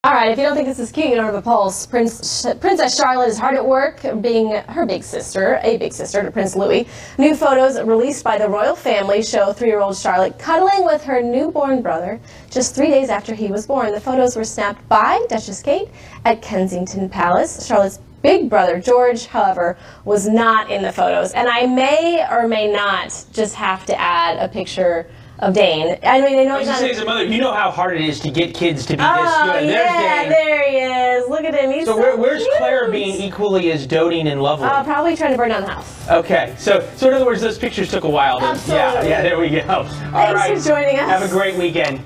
All right, if you don't think this is cute, you don't have a pulse. Princess Charlotte is hard at work being her big sister, a big sister to Prince Louis. New photos released by the royal family show 3-year-old Charlotte cuddling with her newborn brother just 3 days after he was born. The photos were snapped by Duchess Kate at Kensington Palace. Charlotte's big brother, George, however, was not in the photos. And I may or may not just have to add a picture of Dane. I mean, I know he's not. As a mother, you know how hard it is to get kids to be this good. Yeah, there he is. Look at him. He's so where's Claire being equally as doting and lovely? Probably trying to burn down the house. Okay, so in other words, those pictures took a while. Absolutely. Yeah, there we go. Thanks for joining us. Have a great weekend.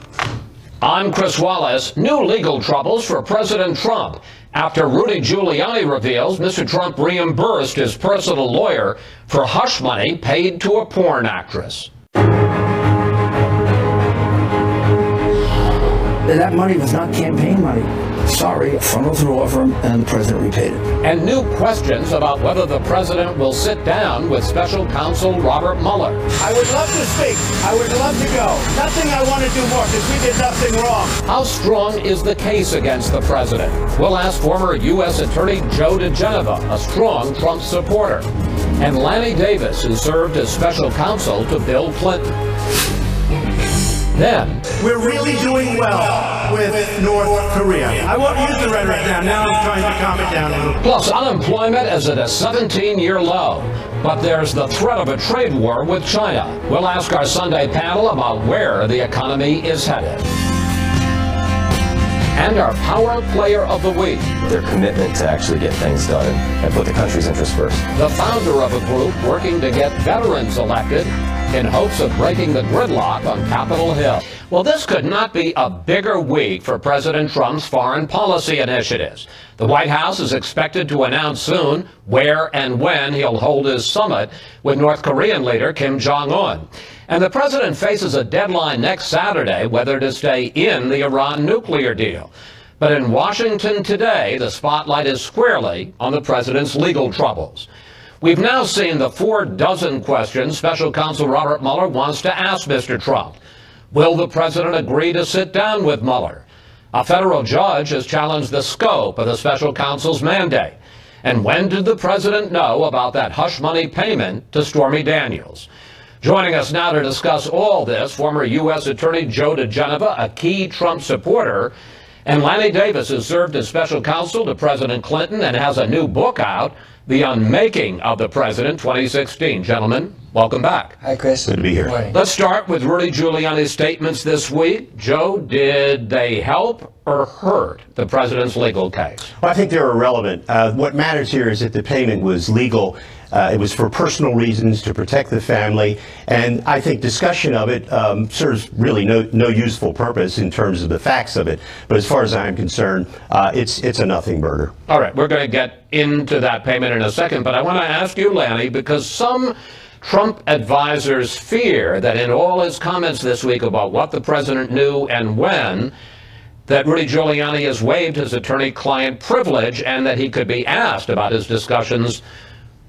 I'm Chris Wallace. New legal troubles for President Trump. After Rudy Giuliani reveals Mr. Trump reimbursed his personal lawyer for hush money paid to a porn actress. That money was not campaign money. Sorry, funneled through law firm and the president repaid it. And new questions about whether the president will sit down with special counsel Robert Mueller. I would love to speak. I would love to go. Nothing I want to do more because we did nothing wrong. How strong is the case against the president? We'll ask former U.S. Attorney Joe DeGeneva, a strong Trump supporter. And Lanny Davis, who served as special counsel to Bill Clinton. Then, we're really doing well with North Korea. I won't use the rhetoric now. Now I'm trying to calm it down a little. Plus, unemployment is at a 17-year low. But there's the threat of a trade war with China. We'll ask our Sunday panel about where the economy is headed. And our Power Player of the Week. Their commitment to actually get things done and put the country's interests first. The founder of a group working to get veterans elected in hopes of breaking the gridlock on Capitol Hill. Well, this could not be a bigger week for President Trump's foreign policy initiatives. The White House is expected to announce soon where and when he'll hold his summit with North Korean leader Kim Jong-un. And the president faces a deadline next Saturday whether to stay in the Iran nuclear deal. But in Washington today, the spotlight is squarely on the president's legal troubles. We've now seen the 4 dozen questions special counsel Robert Mueller wants to ask Mr. Trump. Will the president agree to sit down with Mueller? A federal judge has challenged the scope of the special counsel's mandate. And when did the president know about that hush money payment to Stormy Daniels? Joining us now to discuss all this, former U.S. Attorney Joe DeGeneva, a key Trump supporter, and Lanny Davis, who served as special counsel to President Clinton and has a new book out, The Unmaking of the President, 2016. Gentlemen, welcome back. Hi, Chris. Good to be here. Let's start with Rudy Giuliani's statements this week. Joe, did they help or hurt the president's legal case? Well, I think they're irrelevant. What matters here is that the payment was legal. It was for personal reasons to protect the family, and I think discussion of it serves really no useful purpose in terms of the facts of it. But as far as I'm concerned, it's a nothing burger. All right, we're going to get into that payment in a second, but I want to ask you, Lanny, because some Trump advisors fear that in all his comments this week about what the president knew and when, that Rudy Giuliani has waived his attorney-client privilege and that he could be asked about his discussions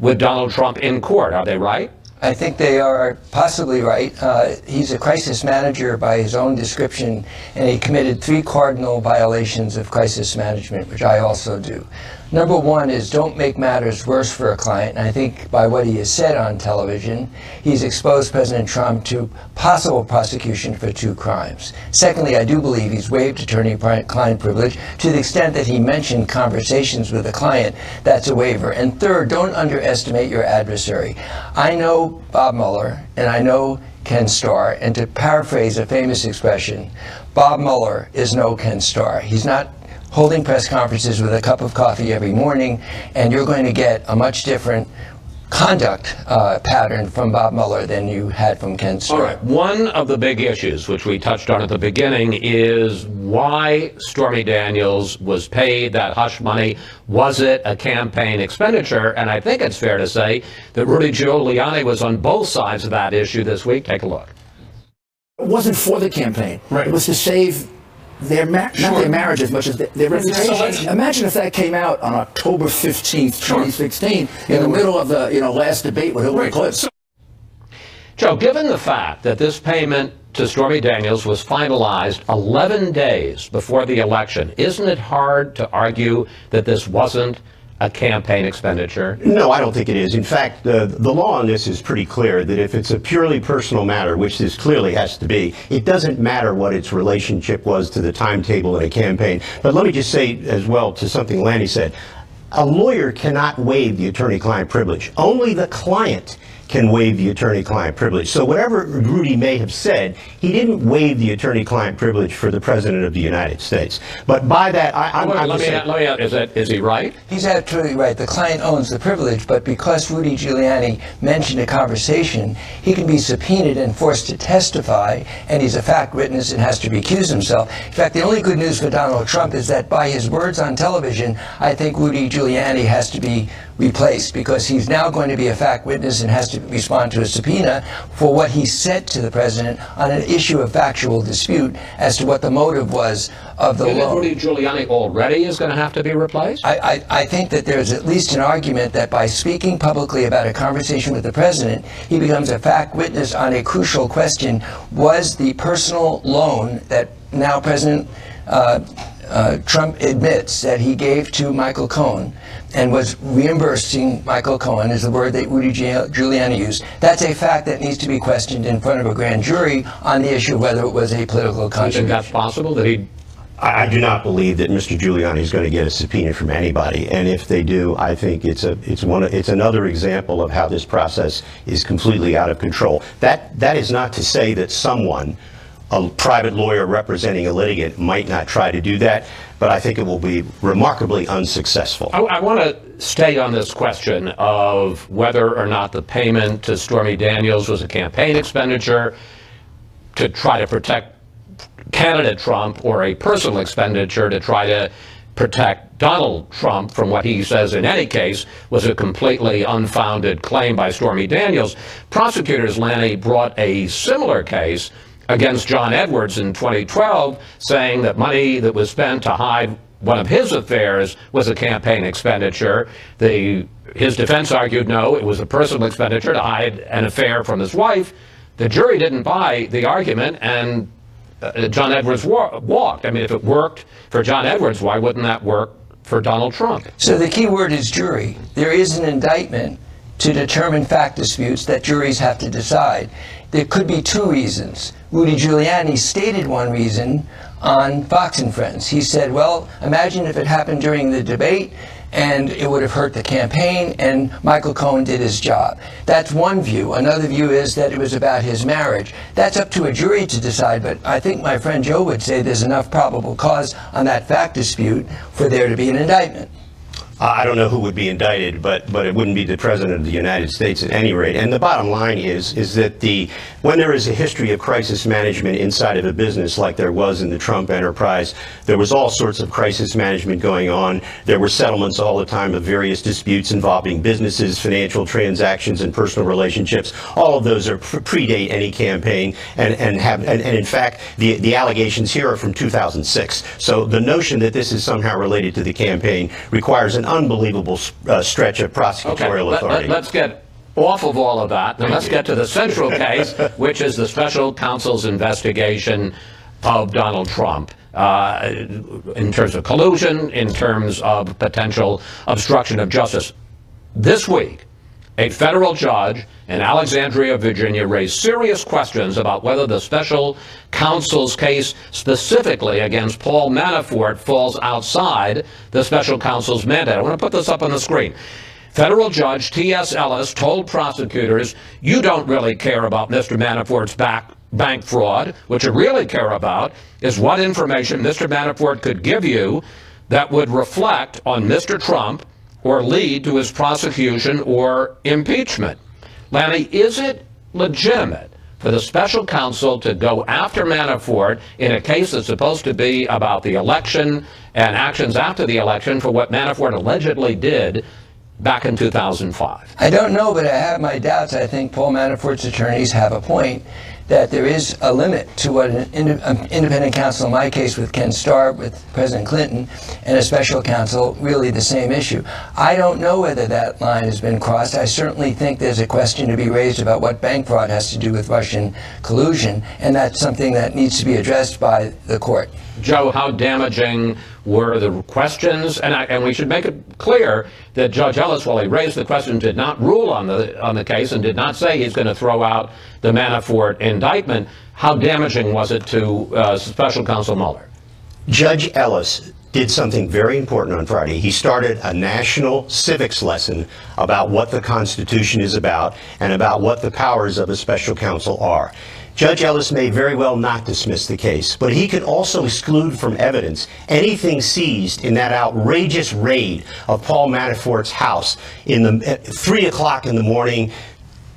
with Donald Trump in court. Are they right? I think they are possibly right. He's a crisis manager by his own description, and he committed 3 cardinal violations of crisis management, which I also do. Number 1 is don't make matters worse for a client, and I think by what he has said on television, he's exposed President Trump to possible prosecution for 2 crimes. Secondly, I do believe he's waived attorney-client privilege to the extent that he mentioned conversations with a client. That's a waiver. And third, don't underestimate your adversary. I know Bob Mueller, and I know Ken Starr, and to paraphrase a famous expression, Bob Mueller is no Ken Starr. He's not holding press conferences with a cup of coffee every morning, and you're going to get a much different conduct pattern from Bob Mueller than you had from Ken Starr. All right. One of the big issues, which we touched on at the beginning, is why Stormy Daniels was paid that hush money. Was it a campaign expenditure? And I think it's fair to say that Rudy Giuliani was on both sides of that issue this week. Take a look. It wasn't for the campaign. Right. It was to save their not their marriage as much as their reputation. Imagine if that came out on October 15th, 2016, in the middle of the last debate with Hillary Clinton. Joe, given the fact that this payment to Stormy Daniels was finalized 11 days before the election. Isn't it hard to argue that this wasn't a campaign expenditure? No, I don't think it is. In fact, the law on this is pretty clear that if it's a purely personal matter, which this clearly has to be, it doesn't matter what its relationship was to the timetable in a campaign. But let me just say as well to something Lanny said. A lawyer cannot waive the attorney-client privilege. Only the client can waive the attorney-client privilege. So whatever Rudy may have said, he didn't waive the attorney-client privilege for the President of the United States. But by that, is he right? He's absolutely right. The client owns the privilege, but because Rudy Giuliani mentioned a conversation, he can be subpoenaed and forced to testify, and he's a fact witness and has to recuse himself. In fact, the only good news for Donald Trump is that by his words on television, I think Rudy Giuliani has to be replaced, because he's now going to be a fact witness and has to respond to a subpoena for what he said to the president on an issue of factual dispute as to what the motive was of the loan. Rudy Giuliani already is going to have to be replaced? I think that there's at least an argument that by speaking publicly about a conversation with the president, he becomes a fact witness on a crucial question. Was the personal loan that now President Trump admits that he gave to Michael Cohen and was reimbursing Michael Cohen, is the word that Rudy Giuliani used. That's a fact that needs to be questioned in front of a grand jury on the issue of whether it was a political contribution. Do you think that's possible? That he? I do not believe that Mr. Giuliani is going to get a subpoena from anybody, and if they do, I think it's another example of how this process is completely out of control. That is not to say that someone, a private lawyer representing a litigant, might not try to do that, but I think it will be remarkably unsuccessful. I want to stay on this question of whether or not the payment to Stormy Daniels was a campaign expenditure to try to protect candidate Trump, or a personal expenditure to try to protect Donald Trump from what he says in any case was a completely unfounded claim by Stormy Daniels. Prosecutors, Lanny, brought a similar case against John Edwards in 2012, saying that money that was spent to hide one of his affairs was a campaign expenditure. His defense argued no, it was a personal expenditure to hide an affair from his wife. The jury didn't buy the argument, and John Edwards walked. I mean, if it worked for John Edwards, why wouldn't that work for Donald Trump? So the key word is jury. There is an indictment to determine fact disputes that juries have to decide. There could be two reasons. Rudy Giuliani stated one reason on Fox and Friends. He said, well, imagine if it happened during the debate and it would have hurt the campaign and Michael Cohen did his job. That's one view. Another view is that it was about his marriage. That's up to a jury to decide, but I think my friend Joe would say there's enough probable cause on that fact dispute for there to be an indictment. I don't know who would be indicted, but it wouldn't be the President of the United States at any rate. And the bottom line is that when there is a history of crisis management inside of a business like there was in the Trump enterprise, there was all sorts of crisis management going on. There were settlements all the time of various disputes involving businesses, financial transactions, and personal relationships. All of those predate any campaign, and in fact, the allegations here are from 2006. So the notion that this is somehow related to the campaign requires an unbelievable stretch of prosecutorial authority. Let's get off of all of that, and let's get to the central case, which is the special counsel's investigation of Donald Trump in terms of collusion, in terms of potential obstruction of justice. This week, a federal judge in Alexandria, Virginia, raised serious questions about whether the special counsel's case specifically against Paul Manafort falls outside the special counsel's mandate. I want to put this up on the screen. Federal Judge T.S. Ellis told prosecutors, you don't really care about Mr. Manafort's bank fraud. What you really care about is what information Mr. Manafort could give you that would reflect on Mr. Trump or lead to his prosecution or impeachment. Lanny, is it legitimate for the special counsel to go after Manafort in a case that's supposed to be about the election and actions after the election for what Manafort allegedly did back in 2005? I don't know, but I have my doubts. I think Paul Manafort's attorneys have a point. that there is a limit to what an independent counsel, in my case with Ken Starr, with President Clinton, and a special counsel, really the same issue. I don't know whether that line has been crossed. I certainly think there's a question to be raised about what bank fraud has to do with Russian collusion, and that's something that needs to be addressed by the court. Joe, how damaging were the questions? And we should make it clear that Judge Ellis, while he raised the question, did not rule on the case and did not say he's going to throw out the Manafort indictment. How damaging was it to Special Counsel Mueller? Judge Ellis did something very important on Friday. He started a national civics lesson about what the Constitution is about and about what the powers of a special counsel are. Judge Ellis may very well not dismiss the case, but he could also exclude from evidence anything seized in that outrageous raid of Paul Manafort's house at 3 o'clock in the morning,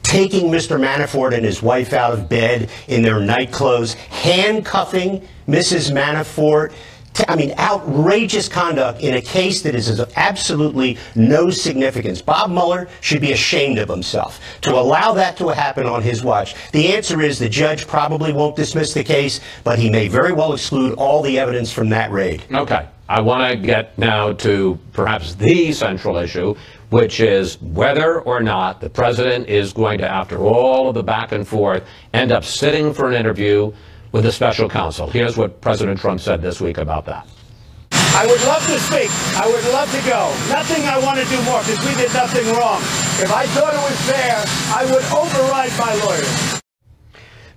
taking Mr. Manafort and his wife out of bed in their night clothes, handcuffing Mrs. Manafort. I mean, outrageous conduct in a case that is of absolutely no significance. Bob Mueller should be ashamed of himself to allow that to happen on his watch. The answer is the judge probably won't dismiss the case, but he may very well exclude all the evidence from that raid. Okay. I want to get now to perhaps the central issue, which is whether or not the president is going to, after all of the back and forth, end up sitting for an interview with a special counsel. Here's what President Trump said this week about that. I would love to speak. I would love to go. Nothing I want to do more because we did nothing wrong. If I thought it was fair, I would override my lawyers.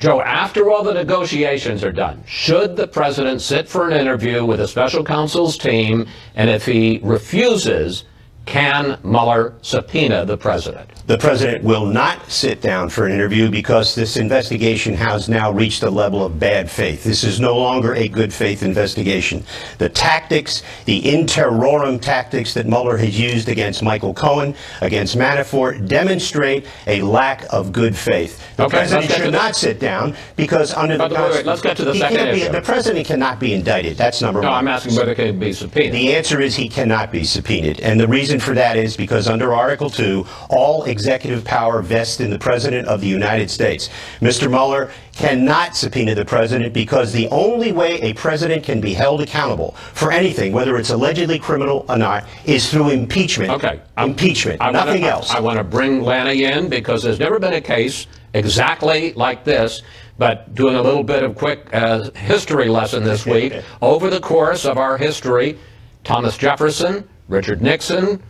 Joe, after all the negotiations are done, should the president sit for an interview with a special counsel's team? And if he refuses, can Mueller subpoena the president? The president will not sit down for an interview because this investigation has now reached a level of bad faith. This is no longer a good faith investigation. The tactics, the in terrorem tactics that Mueller has used against Michael Cohen, against Manafort, demonstrate a lack of good faith. The president should not sit down because under the Constitution, let's get to the second issue. The president cannot be indicted. That's number one. No, I'm asking whether he can be subpoenaed. The answer is he cannot be subpoenaed. And the reason for that is because under Article 2, all executive power vests in the President of the United States. Mr. Mueller cannot subpoena the president because the only way a president can be held accountable for anything, whether it's allegedly criminal or not, is through impeachment. Okay. Impeachment, nothing else. I want to bring Lanny in because there's never been a case exactly like this, but doing a little bit of quick history lesson this week. Over the course of our history, Thomas Jefferson, Richard Nixon,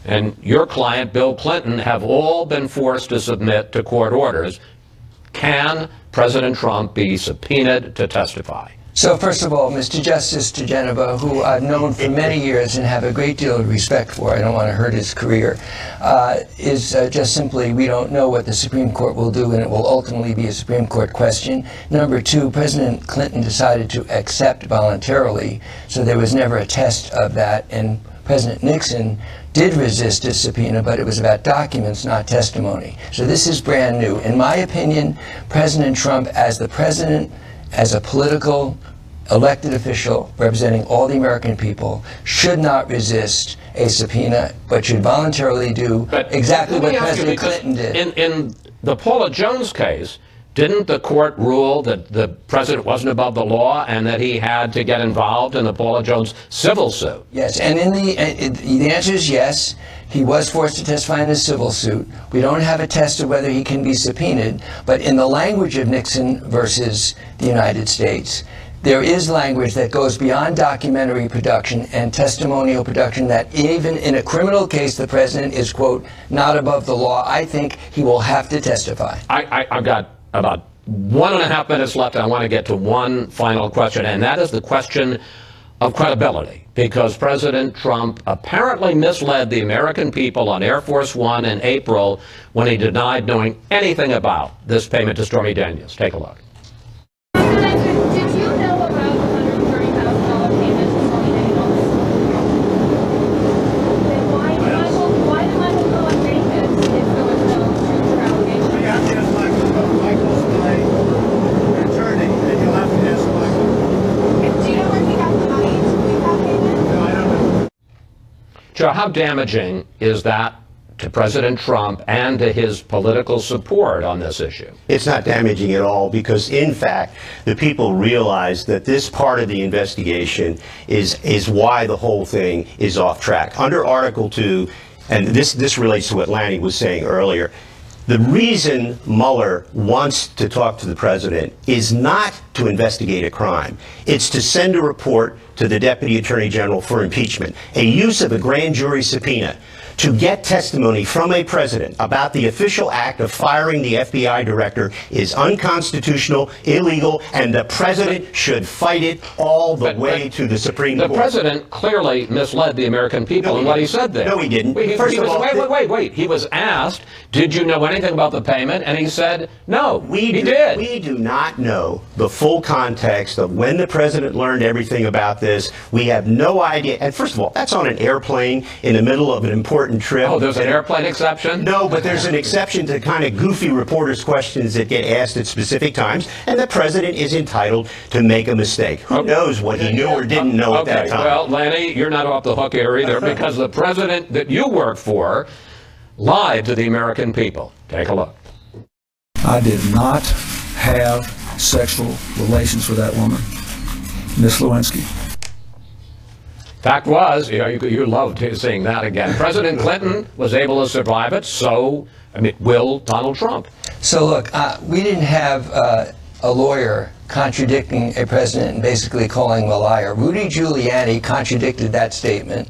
and your client, Bill Clinton, have all been forced to submit to court orders. Can President Trump be subpoenaed to testify? So first of all, Mr. Justice DeGeneva, who I've known for many years and have a great deal of respect for, I don't want to hurt his career, is just simply, we don't know what the Supreme Court will do, and it will ultimately be a Supreme Court question. Number two, President Clinton decided to accept voluntarily, so there was never a test of that, and President Nixon did resist a subpoena, but it was about documents, not testimony. So this is brand new. In my opinion, President Trump, as the president, as a political elected official representing all the American people, should not resist a subpoena, but should voluntarily do exactly what President Clinton did. In the Paula Jones case, didn't the court rule that the president wasn't above the law and that he had to get involved in the Paula Jones civil suit? Yes, and the answer is yes. He was forced to testify in a civil suit. We don't have a test of whether he can be subpoenaed, but in the language of Nixon versus the United States, there is language that goes beyond documentary production and testimonial production, that even in a criminal case, the president is, quote, not above the law. I think he will have to testify. I've got about 1.5 minutes left. I want to get to one final question, and that is the question of credibility, because President Trump apparently misled the American people on Air Force One in April when he denied knowing anything about this payment to Stormy Daniels. Take a look. Did you know about the $130,000 payment to Stormy Daniels? Then why did Michael Cohen take this if there was no true allegation? You have to ask Michael. Michael's my attorney, and you'll have to ask Michael. Do you know where he got the money to make that payment? No, I don't know. Joe, how damaging is that to President Trump and to his political support on this issue? It's not damaging at all because, in fact, the people realize that this part of the investigation is why the whole thing is off track. Under Article 2, and this relates to what Lanny was saying earlier, the reason Mueller wants to talk to the president is not to investigate a crime. It's to send a report to the Deputy Attorney General for impeachment, a use of a grand jury subpoena to get testimony from a president about the official act of firing the FBI director is unconstitutional, illegal, and the president should fight it all the way to the Supreme Court. The president clearly misled the American people in what he said there. No, he didn't. First of all, wait. He was asked, did you know anything about the payment? And he said, no, he did. We do not know the full context of when the president learned everything about this. We have no idea. And first of all, that's on an airplane in the middle of an important trip. Oh, there's an airplane exception? No, but there's an exception to kind of goofy reporters' questions that get asked at specific times, and the president is entitled to make a mistake. Who knows what he knew or didn't know at that time? Well, Lanny, you're not off the hook here either because the president that you work for lied to the American people. Take a look. I did not have sexual relations with that woman, Miss Lewinsky. Fact was, you loved seeing that again. President Clinton was able to survive it, so, will Donald Trump. So look, we didn't have a lawyer contradicting a president and basically calling him a liar. Rudy Giuliani contradicted that statement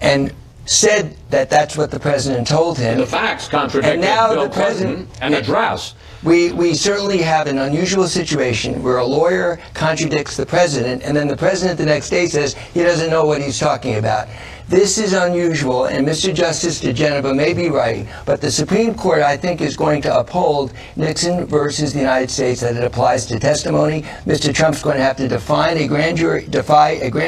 and said that that's what the president told him. And the facts contradicted Bill Clinton and the dress. We certainly have an unusual situation where a lawyer contradicts the president, and then the president the next day says he doesn't know what he's talking about. This is unusual, and Mr. Justice DeGeneva may be right, but the Supreme Court, I think, is going to uphold Nixon versus the United States, that it applies to testimony. Mr. Trump's going to have to defy a grand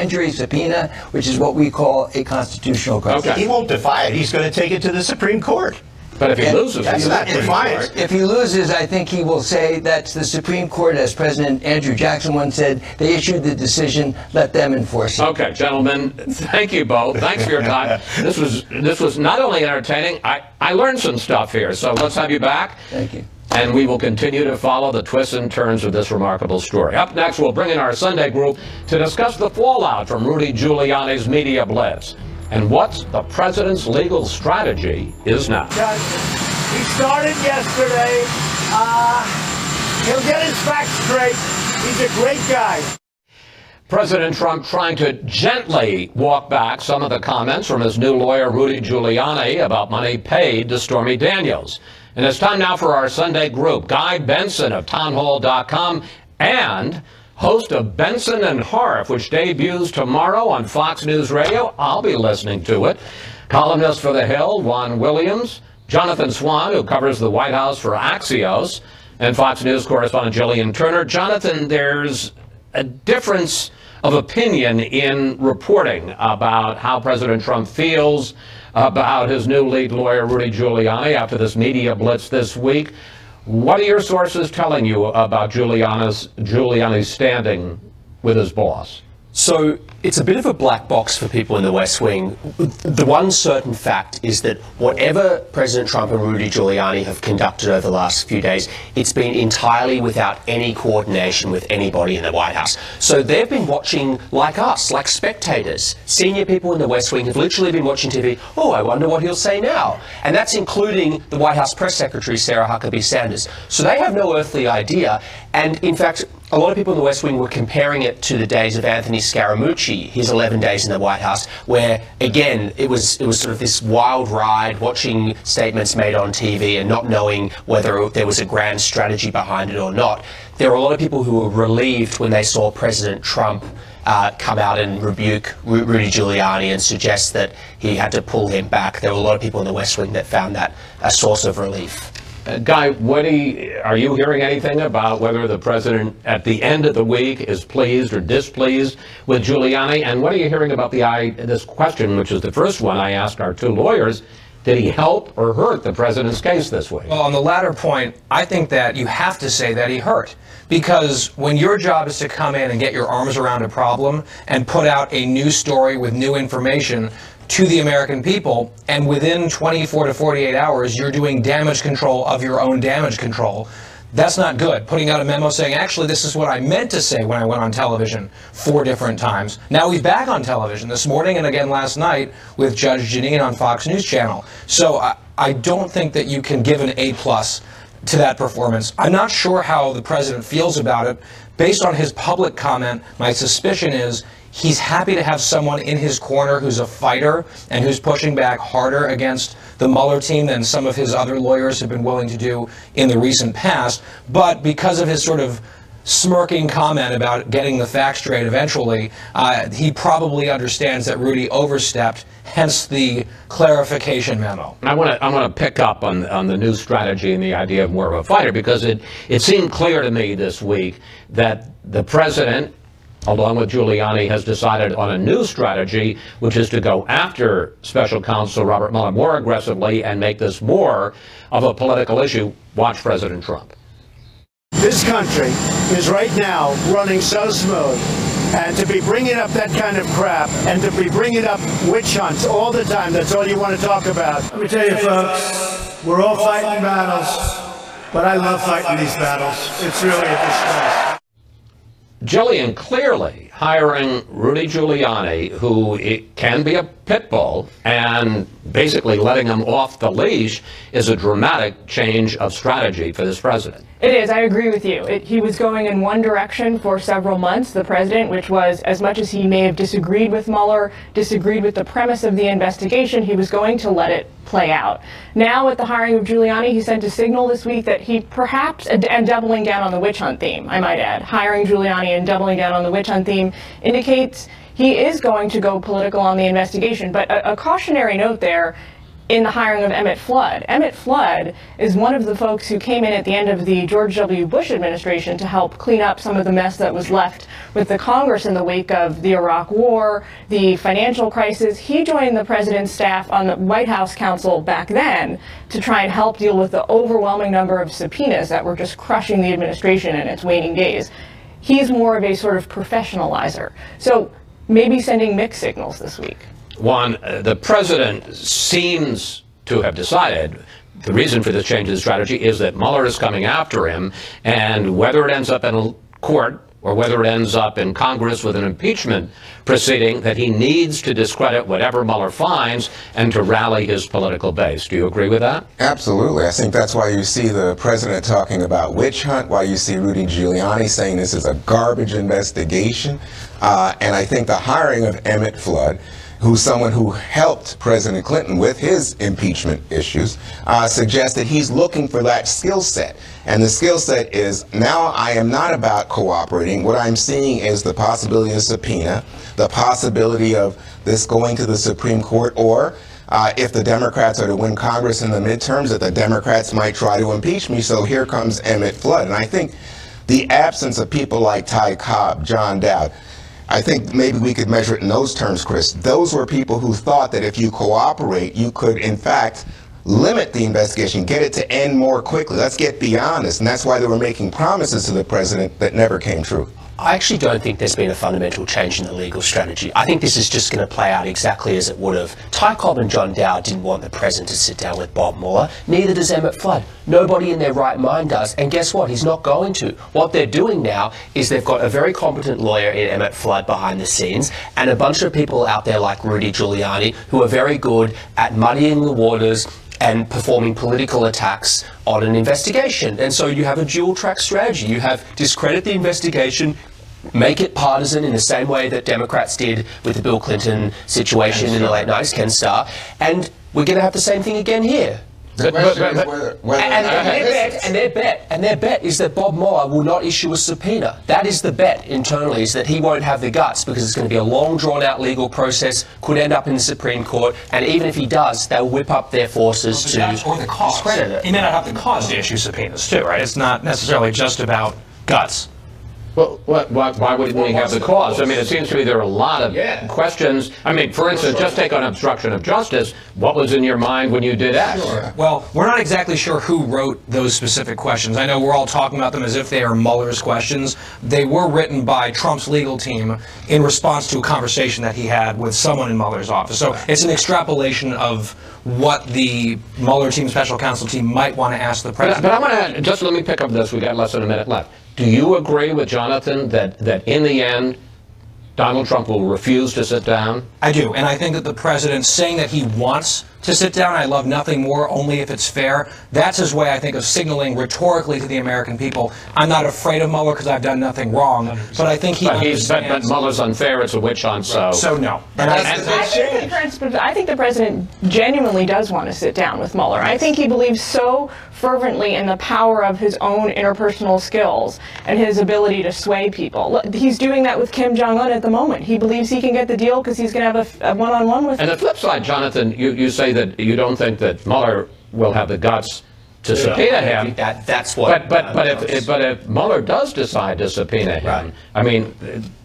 jury subpoena, which is what we call a constitutional question. Okay. He won't defy it. He's going to take it to the Supreme Court. But if he loses, that's not defiance. If he loses, I think he will say that's the Supreme Court, as President Andrew Jackson once said, they issued the decision, let them enforce it. Okay, gentlemen, thank you both. Thanks for your time. This was not only entertaining, I learned some stuff here, so let's have you back. Thank you. And we will continue to follow the twists and turns of this remarkable story. Up next, we'll bring in our Sunday group to discuss the fallout from Rudy Giuliani's media blitz and what the president's legal strategy is now. He started yesterday. He'll get his facts straight. He's a great guy. President Trump trying to gently walk back some of the comments from his new lawyer, Rudy Giuliani, about money paid to Stormy Daniels. And it's time now for our Sunday group. Guy Benson of townhall.com and host of Benson and Harf, which debuts tomorrow on Fox News Radio. I'll be listening to it. Columnist for The Hill, Juan Williams. Jonathan Swan, who covers the White House for Axios. And Fox News correspondent Jillian Turner. Jonathan, there's a difference of opinion in reporting about how President Trump feels about his new lead lawyer, Rudy Giuliani, after this media blitz this week. What are your sources telling you about Giuliani's standing with his boss? So it's a bit of a black box for people in the West Wing. The one certain fact is that whatever President Trump and Rudy Giuliani have conducted over the last few days, it's been entirely without any coordination with anybody in the White House. So they've been watching like us, like spectators. Senior people in the West Wing have literally been watching TV. Oh, I wonder what he'll say now. And that's including the White House press secretary, Sarah Huckabee Sanders. So they have no earthly idea. And in fact, a lot of people in the West Wing were comparing it to the days of Anthony Scaramucci, his 11 days in the White House, where, again, it was sort of this wild ride, watching statements made on TV and not knowing whether there was a grand strategy behind it or not. There were a lot of people who were relieved when they saw President Trump come out and rebuke Rudy Giuliani and suggest that he had to pull him back. There were a lot of people in the West Wing that found that a source of relief. Guy, are you hearing anything about whether the president at the end of the week is pleased or displeased with Giuliani? And what are you hearing about this question, which is the first one I asked our two lawyers? Did he help or hurt the president's case this week? Well, on the latter point, I think that you have to say that he hurt. Because when your job is to come in and get your arms around a problem and put out a new story with new information, to the American people, and within 24 to 48 hours, you're doing damage control of your own damage control. That's not good. Putting out a memo saying, actually, this is what I meant to say when I went on television 4 different times. Now he's back on television this morning and again last night with Judge Jeanine on Fox News Channel. So I don't think that you can give an A+ to that performance. I'm not sure how the president feels about it. Based on his public comment, my suspicion is he's happy to have someone in his corner who's a fighter and who's pushing back harder against the Mueller team than some of his other lawyers have been willing to do in the recent past. But because of his sort of smirking comment about getting the facts straight eventually, he probably understands that Rudy overstepped, hence the clarification memo. I want to pick up on the new strategy and the idea of more of a fighter, because it seemed clear to me this week that the president, along with Giuliani, has decided on a new strategy, which is to go after Special Counsel Robert Mueller more aggressively and make this more of a political issue. Watch President Trump. This country is right now running so smooth, and to be bringing up that kind of crap and to be bringing up witch hunts all the time, that's all you want to talk about. Let me tell you, folks, we're all fighting battles, but I love fighting these battles. It's really a disgrace. Jillian, clearly hiring Rudy Giuliani, who it can be a pit bull, and basically letting him off the leash is a dramatic change of strategy for this president. It is. I agree with you. He was going in one direction for several months, the president, which was, as much as he may have disagreed with Mueller, disagreed with the premise of the investigation, he was going to let it play out. Now, with the hiring of Giuliani, he sent a signal this week that he perhaps, and doubling down on the witch hunt theme, I might add, hiring Giuliani and doubling down on the witch hunt theme indicates he is going to go political on the investigation. But a cautionary note there, in the hiring of Emmett Flood. Emmett Flood is one of the folks who came in at the end of the George W. Bush administration to help clean up some of the mess that was left with the Congress in the wake of the Iraq War, the financial crisis. He joined the president's staff on the White House counsel back then to try and help deal with the overwhelming number of subpoenas that were just crushing the administration in its waning days. He's more of a sort of professionalizer. So maybe sending mixed signals this week. Juan, the president seems to have decided the reason for this change in strategy is that Mueller is coming after him, and whether it ends up in a court or whether it ends up in Congress with an impeachment proceeding, that he needs to discredit whatever Mueller finds and to rally his political base. Do you agree with that? Absolutely. I think that's why you see the president talking about witch hunt, why you see Rudy Giuliani saying this is a garbage investigation, and I think the hiring of Emmett Flood, who's someone who helped President Clinton with his impeachment issues, suggests that he's looking for that skill set. And the skill set is, now I am not about cooperating. What I'm seeing is the possibility of subpoena, the possibility of this going to the Supreme Court, or if the Democrats are to win Congress in the midterms, that the Democrats might try to impeach me. So here comes Emmett Flood. And I think the absence of people like Ty Cobb, John Dowd, I think maybe we could measure it in those terms, Chris. Those were people who thought that if you cooperate, you could, in fact, limit the investigation, get it to end more quickly. Let's get beyond this. And that's why they were making promises to the president that never came true. I actually don't think there's been a fundamental change in the legal strategy. I think this is just going to play out exactly as it would have. Ty Cobb and John Dowd didn't want the president to sit down with Bob Mueller. Neither does Emmett Flood. Nobody in their right mind does. And guess what? He's not going to. What they're doing now is they've got a very competent lawyer in Emmett Flood behind the scenes and a bunch of people out there like Rudy Giuliani who are very good at muddying the waters and performing political attacks on an investigation. And so you have a dual track strategy. You have discredit the investigation, make it partisan in the same way that Democrats did with the Bill Clinton situation in the late 90s, Ken Starr, and we're going to have the same thing again here. The question is whether their bet is that Bob Mueller will not issue a subpoena. That is the bet internally, is that he won't have the guts because it's going to be a long, drawn-out legal process, could end up in the Supreme Court, and even if he does, they'll whip up their forces to discredit it. He may not have the cause to issue subpoenas too, right? It's not necessarily just about guts. Well, why wouldn't he have the cause? I mean, it seems to me there are a lot of questions. I mean, for instance, just take on obstruction of justice. What was in your mind when you did X? Sure. Well, we're not exactly sure who wrote those specific questions. I know we're all talking about them as if they are Mueller's questions. They were written by Trump's legal team in response to a conversation that he had with someone in Mueller's office. So it's an extrapolation of what the Mueller team, special counsel team, might want to ask the president. But I want to just let me pick up this. We got less than a minute left. Do you agree with Jonathan that in the end, Donald Trump will refuse to sit down? I do, and I think that the president saying that he wants to sit down, I love nothing more, only if it's fair, that's his way, I think, of signaling rhetorically to the American people, I'm not afraid of Mueller because I've done nothing wrong, but I think he understands. But Mueller's unfair, it's a witch hunt, so... So no. And I think the president genuinely does want to sit down with Mueller. I think he believes so fervently in the power of his own interpersonal skills and his ability to sway people. Look, he's doing that with Kim Jong-un at the moment. He believes he can get the deal because he's going to have a one-on-one with him. And the flip side, Jonathan, you say that you don't think that Mueller will have the guts to subpoena him. That's what. But if Mueller does decide to subpoena him, I mean,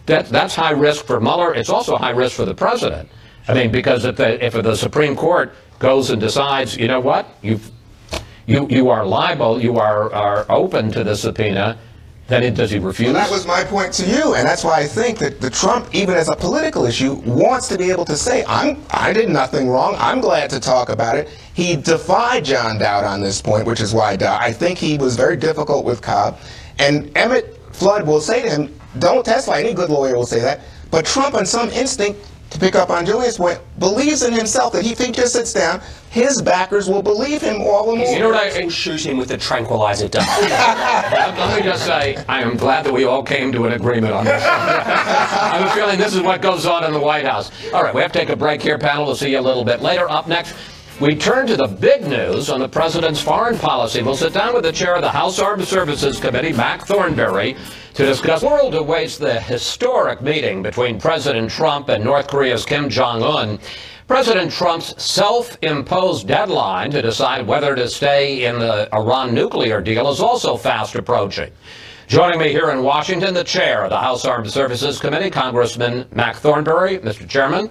that's high risk for Mueller. It's also high risk for the president. I mean, because if the Supreme Court goes and decides, you know what, you are liable, you are open to the subpoena, then does he refuse? Well, that was my point to you, and that's why I think that the Trump, even as a political issue, wants to be able to say, I did nothing wrong, I'm glad to talk about it. He defied John Dowd on this point, which is why I think he was very difficult with Cobb. And Emmett Flood will say to him, don't testify, any good lawyer will say that, but Trump on some instinct, to pick up on Julian's point, believes in himself that if he just sits down, his backers will believe him all the more. You know what, I shoot him with a tranquilizer dart. Let me just say, I am glad that we all came to an agreement on this. I have a feeling this is what goes on in the White House. All right, we have to take a break here, panel. We'll see you a little bit later. Up next, we turn to the big news on the president's foreign policy. We'll sit down with the chair of the House Armed Services Committee, Mac Thornberry, to discuss. The world awaits the historic meeting between President Trump and North Korea's Kim Jong-un. President Trump's self-imposed deadline to decide whether to stay in the Iran nuclear deal is also fast approaching. Joining me here in Washington, the chair of the House Armed Services Committee, Congressman Mac Thornberry. Mr. Chairman,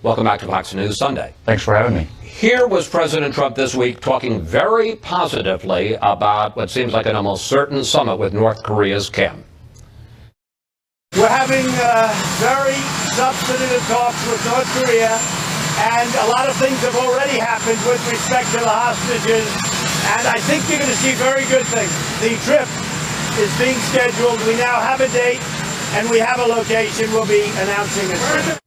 welcome back to Fox News Sunday. Thanks for having me. Here was President Trump this week talking very positively about what seems like an almost certain summit with North Korea's Kim. We're having very substantive talks with North Korea, and a lot of things have already happened with respect to the hostages, and I think you're going to see very good things. The trip is being scheduled. We now have a date, and we have a location. We'll be announcing it.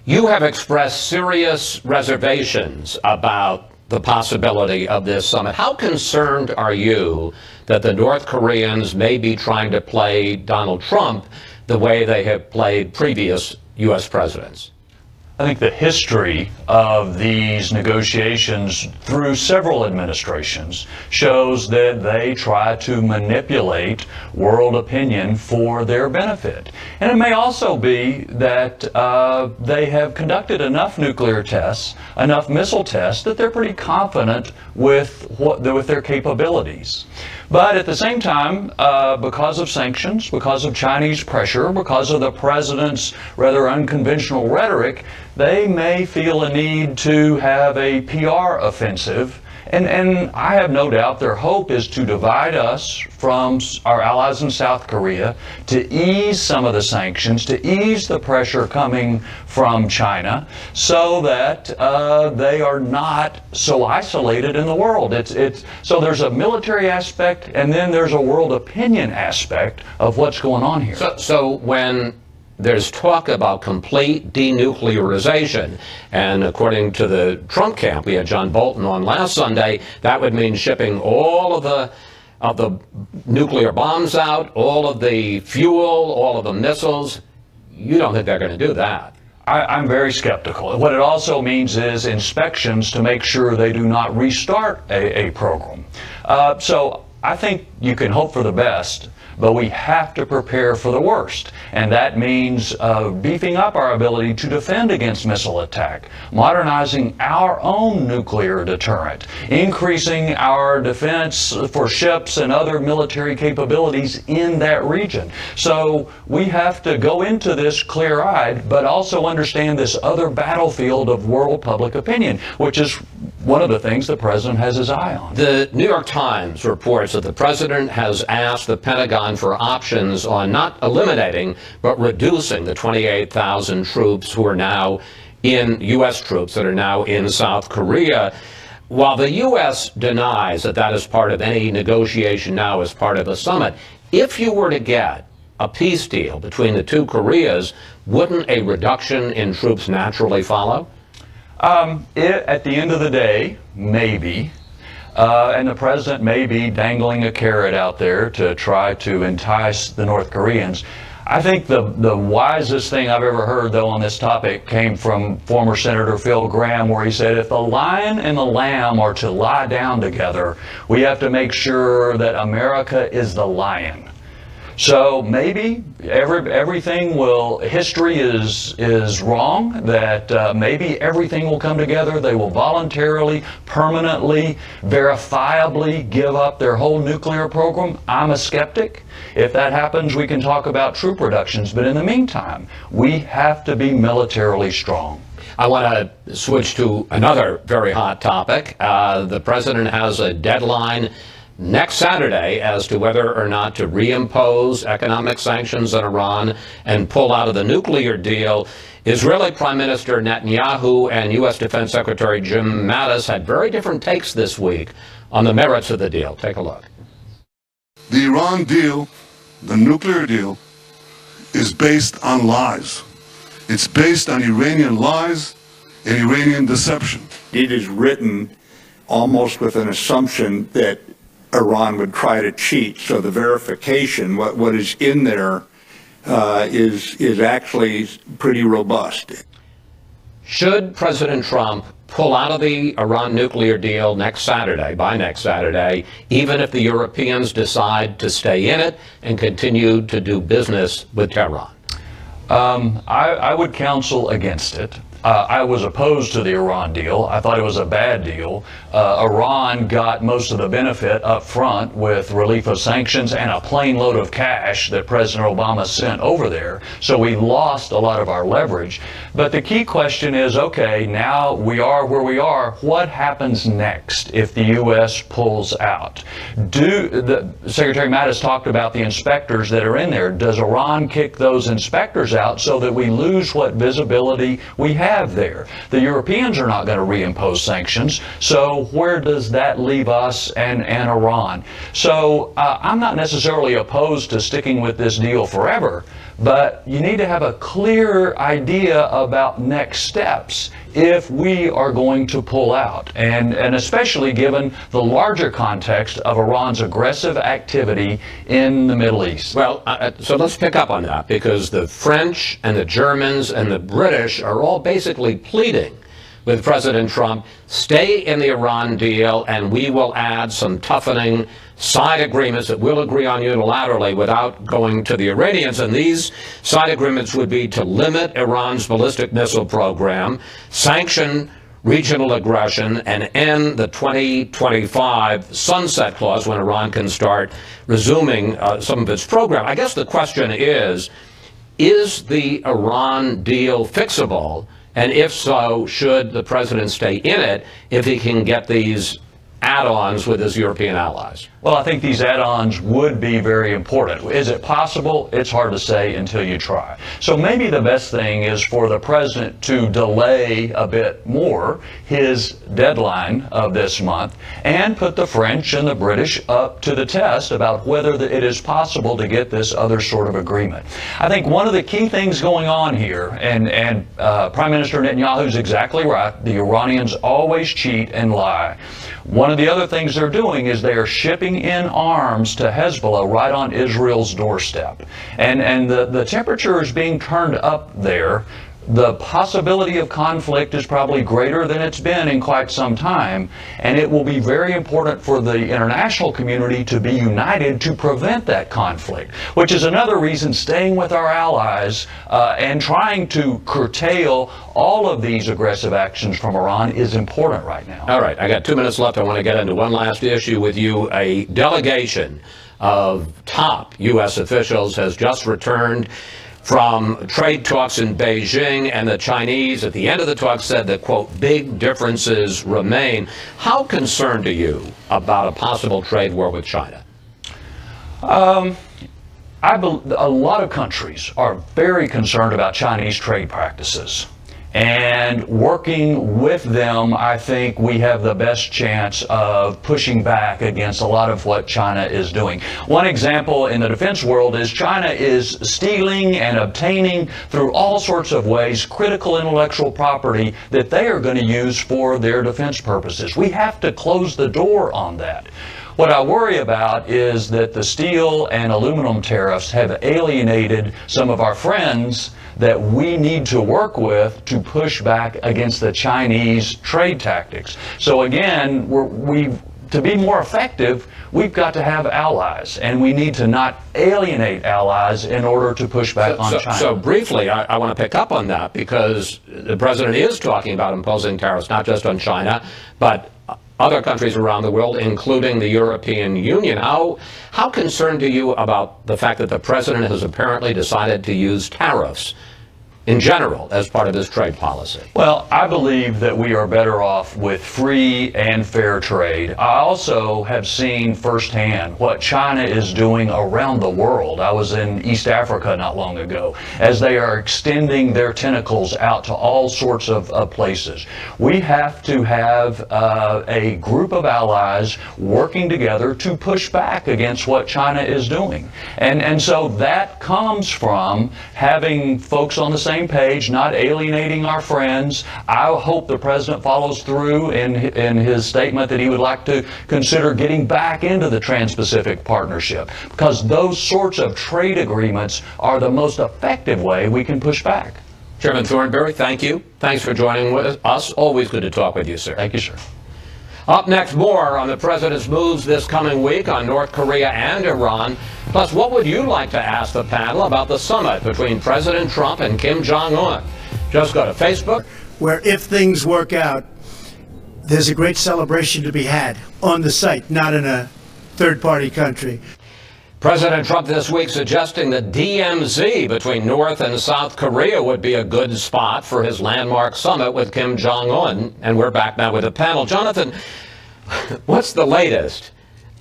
You have expressed serious reservations about the possibility of this summit. How concerned are you that the North Koreans may be trying to play Donald Trump the way they have played previous U.S. presidents? I think the history of these negotiations through several administrations shows that they try to manipulate world opinion for their benefit. And it may also be that they have conducted enough nuclear tests, enough missile tests, that they're pretty confident with their capabilities. But at the same time, because of sanctions, because of Chinese pressure, because of the president's rather unconventional rhetoric, they may feel a need to have a PR offensive. And I have no doubt their hope is to divide us from our allies in South Korea, to ease some of the sanctions, to ease the pressure coming from China, so that they are not so isolated in the world. So there's a military aspect, and then there's a world opinion aspect of what's going on here. So when there's talk about complete denuclearization, and according to the Trump camp, we had John Bolton on last Sunday, that would mean shipping all of the nuclear bombs out, all of the fuel, all of the missiles. You don't think they're going to do that? I'm very skeptical. What it also means is inspections to make sure they do not restart a program. So I think you can hope for the best, but we have to prepare for the worst. And that means beefing up our ability to defend against missile attack, modernizing our own nuclear deterrent, increasing our defense for ships and other military capabilities in that region. So we have to go into this clear-eyed, but also understand this other battlefield of world public opinion, which is one of the things the president has his eye on. The New York Times reports that the president has asked the Pentagon for options on not eliminating, but reducing the 28,000 troops who are now in, U.S. troops that are now in South Korea. While the U.S. denies that that is part of any negotiation now as part of the summit, if you were to get a peace deal between the two Koreas, wouldn't a reduction in troops naturally follow? At the end of the day, maybe. And the president may be dangling a carrot out there to try to entice the North Koreans. I think the wisest thing I've ever heard, though, on this topic came from former Senator Phil Gramm, where he said, if the lion and the lamb are to lie down together, we have to make sure that America is the lion. So maybe everything will, history is wrong, that maybe everything will come together. They will voluntarily, permanently, verifiably give up their whole nuclear program. I'm a skeptic. If that happens, we can talk about troop reductions. But in the meantime, we have to be militarily strong. I want to switch to another very hot topic. The president has a deadline next Saturday as to whether or not to reimpose economic sanctions on Iran and pull out of the nuclear deal. Israeli Prime Minister Netanyahu and U.S. Defense Secretary Jim Mattis had very different takes this week on the merits of the deal. Take a look. The Iran deal, the nuclear deal, is based on lies. It's based on Iranian lies and Iranian deception. It is written almost with an assumption that Iran would try to cheat. So the verification, what is in there, is actually pretty robust. Should President Trump pull out of the Iran nuclear deal next Saturday, by next Saturday, even if the Europeans decide to stay in it and continue to do business with Tehran? I would counsel against it. I was opposed to the Iran deal. I thought it was a bad deal. Iran got most of the benefit up front with relief of sanctions and a plane load of cash that President Obama sent over there. So we lost a lot of our leverage. But the key question is, okay, now we are where we are. What happens next if the U.S. pulls out? Secretary Mattis talked about the inspectors that are in there. Does Iran kick those inspectors out so that we lose what visibility we have there? The Europeans are not going to reimpose sanctions, so where does that leave us and Iran? So I'm not necessarily opposed to sticking with this deal forever, but you need to have a clear idea about next steps if we are going to pull out, and especially given the larger context of Iran's aggressive activity in the Middle East. Well, so let's pick up on that, because the French and the Germans and the British are all basically pleading with President Trump, stay in the Iran deal and we will add some toughening side agreements that we'll agree on unilaterally without going to the Iranians. And these side agreements would be to limit Iran's ballistic missile program, sanction regional aggression, and end the 2025 sunset clause when Iran can start resuming some of its program. I guess the question is the Iran deal fixable? And if so, should the president stay in it if he can get these add-ons with his European allies? Well, I think these add-ons would be very important. Is it possible? It's hard to say until you try. So maybe the best thing is for the president to delay a bit more his deadline of this month and put the French and the British up to the test about whether it is possible to get this other sort of agreement. I think one of the key things going on here, and Prime Minister Netanyahu is exactly right, the Iranians always cheat and lie. One of the other things they're doing is they are shipping in arms to Hezbollah right on Israel's doorstep. And the temperature is being turned up there the possibility of conflict is probably greater than it's been in quite some time, and it will be very important for the international community to be united to prevent that conflict, which is another reason staying with our allies and trying to curtail all of these aggressive actions from Iran is important right now. All right, I got 2 minutes left. I want to get into one last issue with you. A delegation of top U.S. officials has just returned from trade talks in Beijing, and the Chinese at the end of the talk said that, quote, big differences remain. How concerned are you about a possible trade war with China? A lot of countries are very concerned about Chinese trade practices. And working with them, I think we have the best chance of pushing back against a lot of what China is doing. One example in the defense world is China is stealing and obtaining through all sorts of ways critical intellectual property that they are going to use for their defense purposes. We have to close the door on that. What I worry about is that the steel and aluminum tariffs have alienated some of our friends that we need to work with to push back against the Chinese trade tactics. So again, to be more effective, we've got to have allies, and we need to not alienate allies in order to push back on China. So briefly, I want to pick up on that, because the president is talking about imposing tariffs not just on China, but other countries around the world, including the European Union. How concerned are you about the fact that the president has apparently decided to use tariffs in general as part of his trade policy? Well, I believe that we are better off with free and fair trade. I also have seen firsthand what China is doing around the world. I was in East Africa not long ago, as they are extending their tentacles out to all sorts of places. We have to have a group of allies working together to push back against what China is doing. And so that comes from having folks on the same page, not alienating our friends. I hope the president follows through in his statement that he would like to consider getting back into the Trans-Pacific Partnership, because those sorts of trade agreements are the most effective way we can push back. Chairman Thornberry, thank you. Thanks for joining with us. Always good to talk with you, sir. Thank you, sir. Up next, more on the president's moves this coming week on North Korea and Iran. Plus, what would you like to ask the panel about the summit between President Trump and Kim Jong-un? Just go to Facebook, where if things work out, there's a great celebration to be had on the site, not in a third-party country. President Trump this week suggesting that DMZ between North and South Korea would be a good spot for his landmark summit with Kim Jong-un. And we're back now with the panel. Jonathan, what's the latest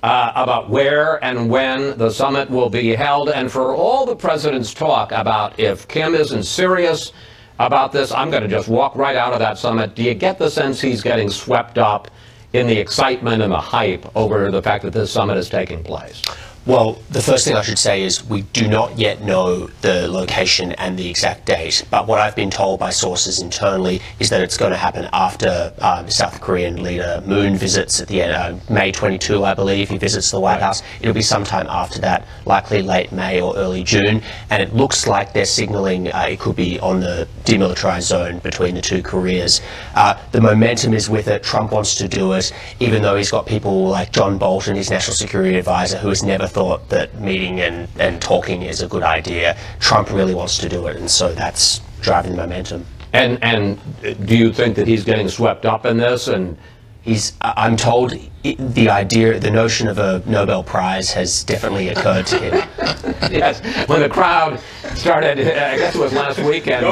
about where and when the summit will be held? And for all the president's talk about if Kim isn't serious about this, I'm going to just walk right out of that summit. Do you get the sense he's getting swept up in the excitement and the hype over the fact that this summit is taking place? Well, the first thing I should say is we do not yet know the location and the exact date, but what I've been told by sources internally is that it's going to happen after South Korean leader Moon visits at the end, May 22, I believe, he visits the White House. It'll be sometime after that, likely late May or early June, and it looks like they're signaling it could be on the demilitarized zone between the two Koreas. The momentum is with it. Trump wants to do it, even though he's got people like John Bolton, his national security advisor, who has never thought that meeting and talking is a good idea. Trump really wants to do it, and so that's driving the momentum. And do you think that he's getting swept up in this? And I'm told the notion of a Nobel Prize has definitely occurred to him. Yes, when the crowd started, I guess it was last weekend.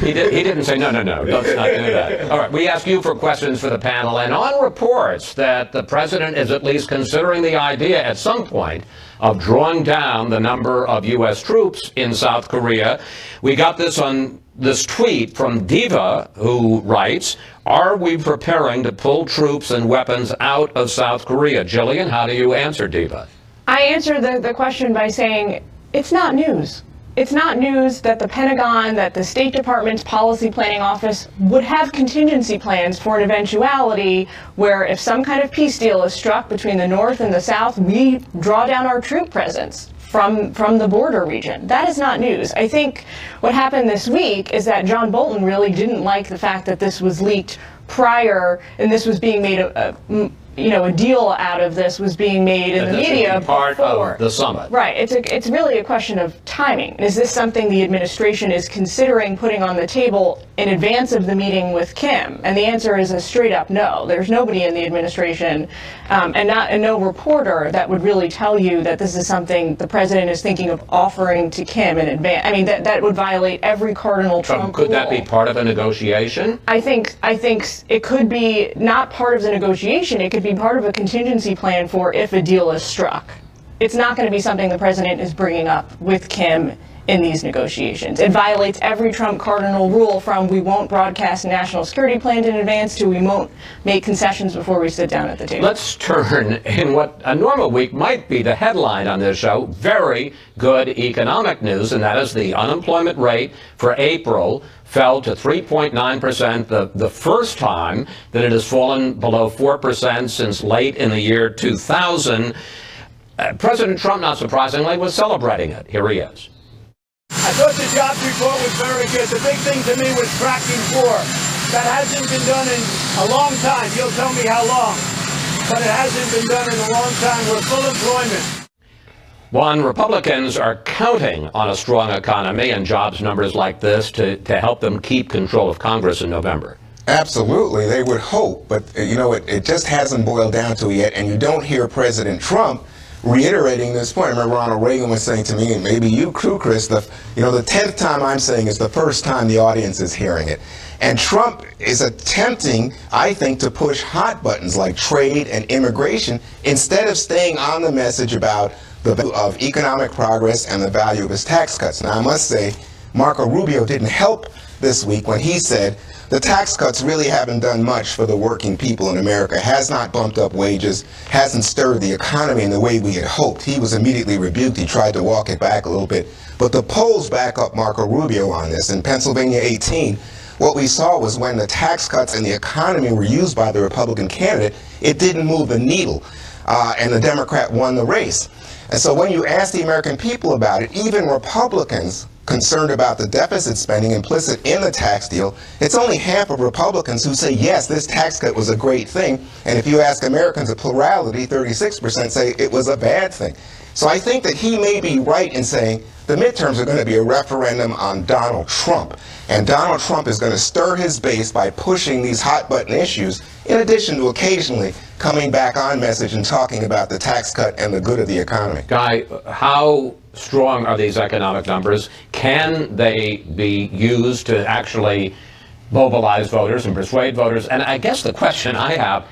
He didn't say, no, let's not do that. All right, we ask you for questions for the panel, and on reports that the president is at least considering the idea at some point of drawing down the number of U.S. troops in South Korea. We got this on this tweet from Diva, who writes, are we preparing to pull troops and weapons out of South Korea? Jillian, how do you answer Diva? I answer the question by saying it's not news. It's not news that the Pentagon, that the State Department's Policy Planning Office would have contingency plans for an eventuality where if some kind of peace deal is struck between the North and the South, we draw down our troop presence. from the border region. That is not news. I think what happened this week is that John Bolton really didn't like the fact that this was leaked prior, and this was being made a deal out of this was being made in the media part of the summit. Right. It's really a question of timing. Is this something the administration is considering putting on the table in advance of the meeting with Kim? And the answer is a straight up no. There's nobody in the administration and no reporter that would really tell you that this is something the president is thinking of offering to Kim in advance. I mean, that would violate every cardinal Trump Could rule. that be part of a negotiation? I think it could be not part of the negotiation. It could be part of a contingency plan for if a deal is struck. It's not going to be something the president is bringing up with Kim in these negotiations. It violates every Trump cardinal rule, from we won't broadcast national security plans in advance to we won't make concessions before we sit down at the table. Let's turn in what a normal week might be the headline on this show. Very good economic news, and that is the unemployment rate for April fell to 3.9%, the first time that it has fallen below 4% since late in the year 2000. President Trump, not surprisingly, was celebrating it. Here he is. I thought the jobs report was very good. The big thing to me was tracking poor. That hasn't been done in a long time. You'll tell me how long. But it hasn't been done in a long time. We're full employment. Juan, Republicans are counting on a strong economy and jobs numbers like this to help them keep control of Congress in November. Absolutely. They would hope. But, it just hasn't boiled down to it yet. And you don't hear President Trump reiterating this point. I remember Ronald Reagan was saying to me, and maybe you too, Chris, the 10th time I'm saying is the first time the audience is hearing it. And Trump is attempting, I think, to push hot buttons like trade and immigration instead of staying on the message about the value of economic progress and the value of his tax cuts. Now, I must say, Marco Rubio didn't help this week when he said the tax cuts really haven't done much for the working people in America, has not bumped up wages, hasn't stirred the economy in the way we had hoped. He was immediately rebuked. He tried to walk it back a little bit. But the polls back up Marco Rubio on this. In Pennsylvania 18, what we saw was when the tax cuts and the economy were used by the Republican candidate, it didn't move the needle, and the Democrat won the race. And so when you ask the American people about it, even Republicans concerned about the deficit spending implicit in the tax deal, it's only half of Republicans who say, yes, this tax cut was a great thing. And if you ask Americans, a plurality, 36%, say it was a bad thing. So I think that he may be right in saying the midterms are going to be a referendum on Donald Trump. And Donald Trump is going to stir his base by pushing these hot button issues, in addition to occasionally coming back on message and talking about the tax cut and the good of the economy. Guy, how strong are these economic numbers? Can they be used to actually mobilize voters and persuade voters? And I guess the question I have,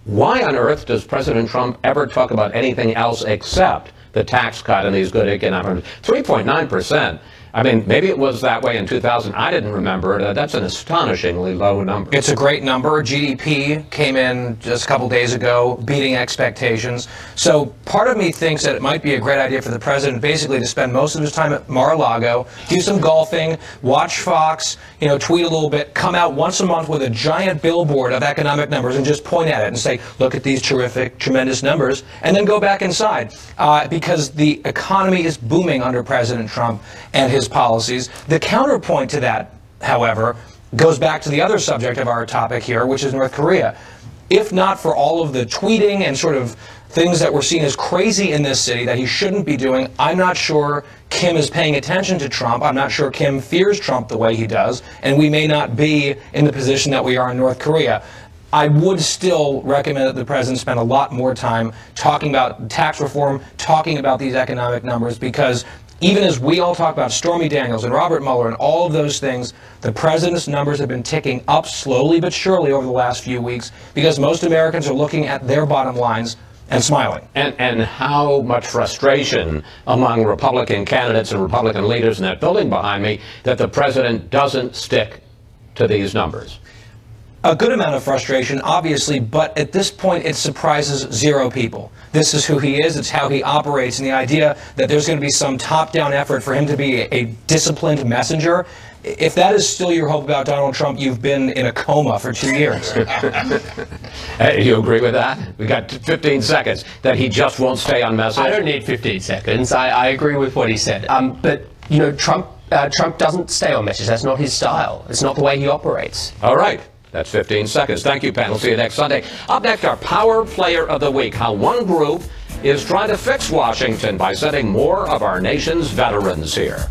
why on earth does President Trump ever talk about anything else except the tax cut and these good economic 3.9%? I mean, maybe it was that way in 2000. I didn't remember it. That's an astonishingly low number. It's a great number. GDP came in just a couple days ago, beating expectations. So part of me thinks that it might be a great idea for the president basically to spend most of his time at Mar-a-Lago, do some golfing, watch Fox, tweet a little bit, come out once a month with a giant billboard of economic numbers and just point at it and say, look at these terrific, tremendous numbers, and then go back inside. Because the economy is booming under President Trump and his policies. The counterpoint to that, however, goes back to the other subject of our topic here, which is North Korea. If not for all of the tweeting and sort of things that we're seen as crazy in this city that he shouldn't be doing, I'm not sure Kim is paying attention to Trump. I'm not sure Kim fears Trump the way he does, and we may not be in the position that we are in North Korea. I would still recommend that the president spend a lot more time talking about tax reform, talking about these economic numbers, because even as we all talk about Stormy Daniels and Robert Mueller and all of those things, the president's numbers have been ticking up slowly but surely over the last few weeks because most Americans are looking at their bottom lines and smiling. And how much frustration among Republican candidates and Republican leaders in that building behind me that the president doesn't stick to these numbers. A good amount of frustration, obviously, but at this point it surprises zero people. This is who he is, it's how he operates, and the idea that there's going to be some top-down effort for him to be a disciplined messenger If that is still your hope about Donald Trump, you've been in a coma for 2 years. Hey, you agree with that? We got 15 seconds that he just won't stay on message. I don't need 15 seconds. I agree with what he said. But, you know, Trump doesn't stay on message. That's not his style. It's not the way he operates. All right. That's 15 seconds. Thank you, panel. See you next Sunday. Up next, our Power Player of the Week. How one group is trying to fix Washington by sending more of our nation's veterans here.